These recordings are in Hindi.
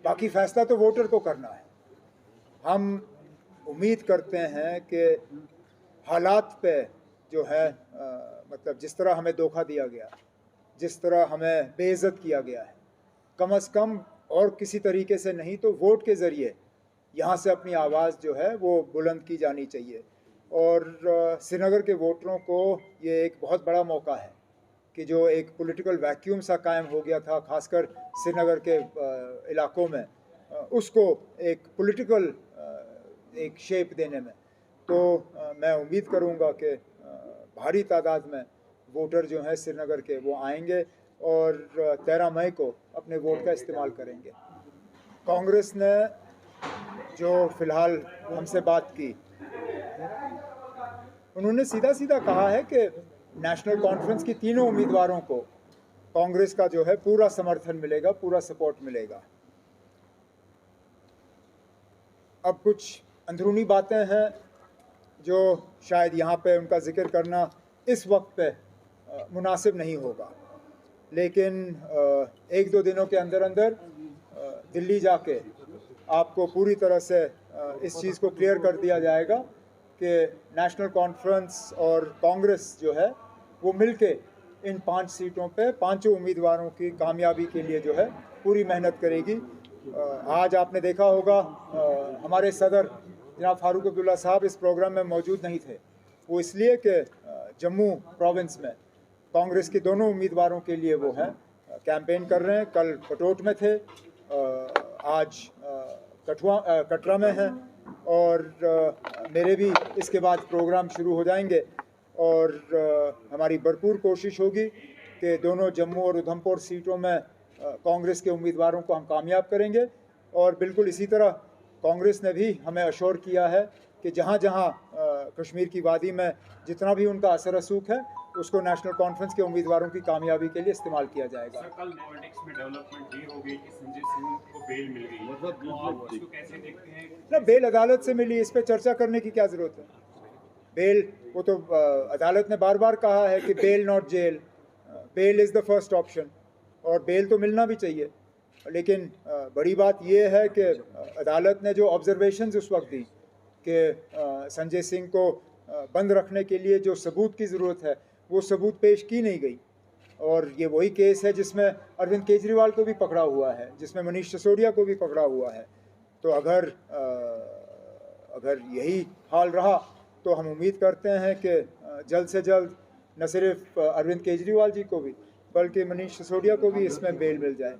बाकी फैसला तो वोटर को करना है। हम उम्मीद करते हैं कि हालात पे जो है मतलब जिस तरह हमें धोखा दिया गया, जिस तरह हमें बेइज्जत किया गया है, कम से कम और किसी तरीके से नहीं तो वोट के ज़रिए यहाँ से अपनी आवाज़ जो है वो बुलंद की जानी चाहिए। और श्रीनगर के वोटरों को ये एक बहुत बड़ा मौका है कि जो एक पॉलिटिकल वैक्यूम सा कायम हो गया था खासकर श्रीनगर के इलाकों में, उसको एक पॉलिटिकल एक शेप देने में। तो मैं उम्मीद करूंगा कि भारी तादाद में वोटर जो हैं श्रीनगर के वो आएंगे और 13 मई को अपने वोट का इस्तेमाल करेंगे। कांग्रेस ने जो फ़िलहाल हमसे बात की, उन्होंने सीधा सीधा कहा है कि नेशनल कॉन्फ्रेंस की तीनों उम्मीदवारों को कांग्रेस का जो है पूरा समर्थन मिलेगा, पूरा सपोर्ट मिलेगा। अब कुछ अंदरूनी बातें हैं जो शायद यहाँ पे उनका जिक्र करना इस वक्त पे मुनासिब नहीं होगा, लेकिन एक दो दिनों के अंदर अंदर दिल्ली जाके आपको पूरी तरह से इस चीज़ को क्लियर कर दिया जाएगा कि नेशनल कॉन्फ्रेंस और कांग्रेस जो है वो मिलके इन 5 सीटों पे पांचों उम्मीदवारों की कामयाबी के लिए जो है पूरी मेहनत करेगी। आज आपने देखा होगा हमारे सदर जनाब फारूक अब्दुल्ला साहब इस प्रोग्राम में मौजूद नहीं थे। वो इसलिए कि जम्मू प्रोविंस में कांग्रेस के दोनों उम्मीदवारों के लिए वो हैं कैंपेन कर रहे हैं। कल पटोट में थे, आज कटरा में हैं और मेरे भी इसके बाद प्रोग्राम शुरू हो जाएंगे और हमारी भरपूर कोशिश होगी कि दोनों जम्मू और उधमपुर सीटों में कांग्रेस के उम्मीदवारों को हम कामयाब करेंगे। और बिल्कुल इसी तरह कांग्रेस ने भी हमें अश्योर किया है कि जहाँ जहाँ कश्मीर की वादी में जितना भी उनका असर रसूख है उसको नेशनल कॉन्फ्रेंस के उम्मीदवारों की कामयाबी के लिए इस्तेमाल किया जाएगा। सर, कल पॉलिटिक्स में डेवलपमेंट ये हो गई कि संजय सिंह को बेल मिल गई, तो आप उसको कैसे देखते हैं? ना, बेल अदालत से मिली, इस पर चर्चा करने की क्या ज़रूरत है? बेल वो तो अदालत ने बार बार कहा है कि bail not jail, bail is the first option, और बेल तो मिलना भी चाहिए। लेकिन बड़ी बात ये है कि अदालत ने जो ऑब्जर्वेशंस उस वक्त दी कि संजय सिंह को बंद रखने के लिए जो सबूत की ज़रूरत है वो सबूत पेश की नहीं गई। और ये वही केस है जिसमें अरविंद केजरीवाल को भी पकड़ा हुआ है, जिसमें मनीष सिसोदिया को भी पकड़ा हुआ है। तो अगर यही हाल रहा तो हम उम्मीद करते हैं कि जल्द से जल्द न सिर्फ अरविंद केजरीवाल जी को भी बल्कि मनीष सिसोदिया को भी इसमें बेल मिल जाए।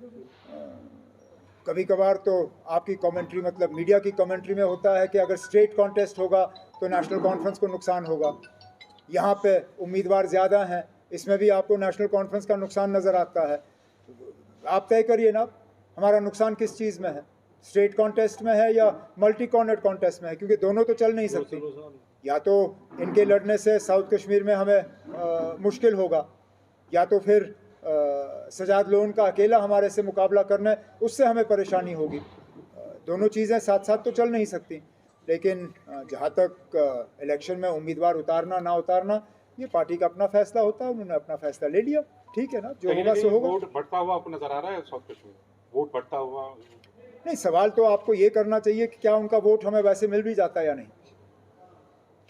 कभी कभार तो आपकी कमेंट्री मतलब मीडिया की कमेंट्री में होता है कि अगर स्ट्रेट कॉन्टेस्ट होगा तो नेशनल कॉन्फ्रेंस को नुकसान होगा। यहाँ पे उम्मीदवार ज़्यादा हैं, इसमें भी आपको नेशनल कॉन्फ्रेंस का नुकसान नज़र आता है। आप तय करिए ना, हमारा नुकसान किस चीज़ में है, स्ट्रेट कॉन्टेस्ट में है या मल्टी कॉर्नर कॉन्टेस्ट में है? क्योंकि दोनों तो चल नहीं सकती। या तो इनके लड़ने से साउथ कश्मीर में हमें मुश्किल होगा, या तो फिर सजाद लोन का अकेला हमारे से मुकाबला करना है, उससे हमें परेशानी होगी। दोनों चीज़ें साथ साथ तो चल नहीं सकती। लेकिन जहाँ तक इलेक्शन में उम्मीदवार उतारना ना उतारना, ये पार्टी का अपना फैसला होता है। उन्होंने अपना फैसला ले लिया, ठीक है ना, जो होगा सो होगा। वोट बढ़ता हुआ आपको नजर आ रहा है साउथ कश्मीर, वोट बढ़ता हुआ? नहीं, सवाल तो आपको ये करना चाहिए कि क्या उनका वोट हमें वैसे मिल भी जाता है या नहीं,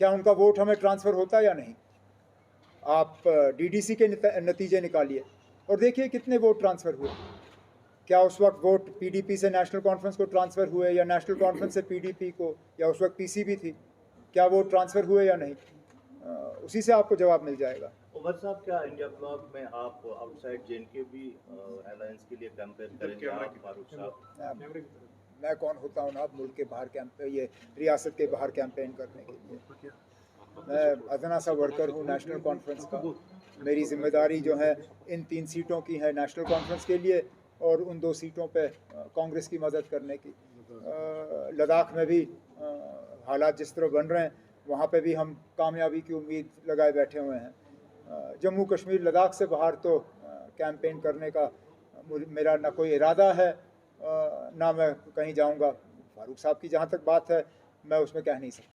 क्या उनका वोट हमें ट्रांसफ़र होता है या नहीं। आप डीडीसी के नतीजे निकालिए और देखिए कितने वोट ट्रांसफ़र हुए। क्या उस वक्त वोट पीडीपी से नेशनल कॉन्फ्रेंस को ट्रांसफ़र हुए या नेशनल कॉन्फ्रेंस से पीडीपी को, या उस वक्त पीसीबी थी, क्या वोट ट्रांसफ़र हुए या नहीं? उसी से आपको जवाब मिल जाएगा। उमर साहब, क्या इंडिया ब्लॉक में आप आउटसाइड जेएनके भी अलायंस के लिए कैंपेन करेंगे आप फारूक साहब? मैं कौन होता हूँ ना आप मुल्क के बाहर ये रियासत के बाहर कैंपेन करने के लिए? मैं अदना सा वर्कर हूँ नेशनल कॉन्फ्रेंस का। मेरी जिम्मेदारी जो है इन 3 सीटों की है नेशनल कॉन्फ्रेंस के लिए और उन 2 सीटों पे कांग्रेस की मदद करने की। लद्दाख में भी हालात जिस तरह बन रहे हैं वहाँ पे भी हम कामयाबी की उम्मीद लगाए बैठे हुए हैं। जम्मू कश्मीर लद्दाख से बाहर तो कैंपेन करने का मेरा ना कोई इरादा है, ना मैं कहीं जाऊँगा। फारूक साहब की जहाँ तक बात है मैं उसमें कह नहीं सकता।